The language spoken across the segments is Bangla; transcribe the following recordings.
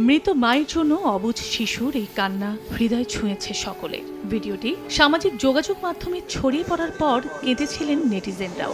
মৃত মায়ের জন্য অবুঝ শিশুর এই কান্না হৃদয় ছুঁয়েছে সকলে। ভিডিওটি সামাজিক যোগাযোগ মাধ্যমে ছড়িয়ে পড়ার পর কেঁদেছিলেন নেটিজেনরাও।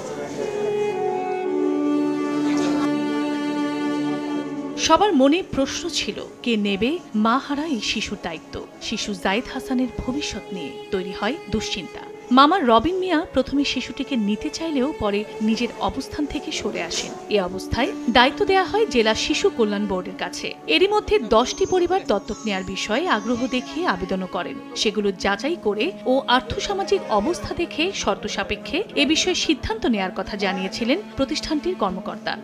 সবার মনে প্রশ্ন ছিল, কে নেবে মা হারা এই শিশুর দায়িত্ব। শিশু জায়েদ হাসানের ভবিষ্যৎ নিয়ে তৈরি হয় দুশ্চিন্তা। মামা রবিন মিয়া প্রথমে শিশুটিকে নিতে চাইলেও পরে নিজের অবস্থান থেকে সরে আসেন। এ অবস্থায় দায়িত্ব দেয়া হয় জেলা শিশু কল্যাণ বোর্ডের কাছে। এরই মধ্যে 10টি পরিবার দত্তক নেয়ার বিষয়ে আগ্রহ দেখিয়ে আবেদনও করেন। সেগুলো যাচাই করে ও আর্থসামাজিক অবস্থা দেখে শর্ত সাপেক্ষে এ বিষয়ে সিদ্ধান্ত নেয়ার কথা জানিয়েছিলেন প্রতিষ্ঠানটির কর্মকর্তা।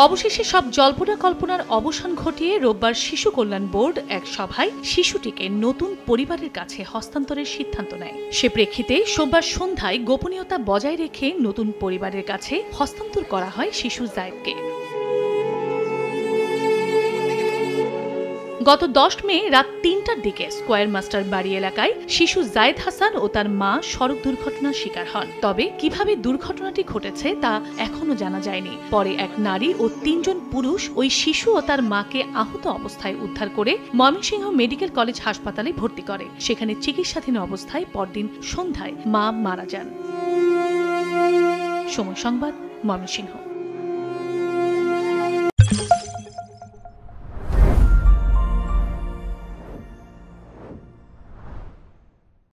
অবশেষে সব জল্পনা কল্পনার অবসান ঘটিয়ে রোববার শিশু কল্যাণ বোর্ড এক সভায় শিশুটিকে নতুন পরিবারের কাছে হস্তান্তরের সিদ্ধান্ত নেয়। সে প্রেক্ষিতে সোমবার সন্ধ্যায় গোপনীয়তা বজায় রেখে নতুন পরিবারের কাছে হস্তান্তর করা হয় শিশু জায়েদকে। গত 10 মে রাত 3টার দিকে স্কয়ার মাস্টার বাড়ি এলাকায় শিশু জায়েদ হাসান ও তার মা সড়ক দুর্ঘটনার শিকার হন। তবে কিভাবে দুর্ঘটনাটি ঘটেছে তা এখনো জানা যায়নি। পরে এক নারী ও 3 জন পুরুষ ওই শিশু ও তার মাকে আহত অবস্থায় উদ্ধার করে ময়মনসিংহ মেডিকেল কলেজ হাসপাতালে ভর্তি করে। সেখানে চিকিৎসাধীন অবস্থায় পরদিন সন্ধ্যায় মা মারা যান। সময় সংবাদ, ময়মনসিংহ।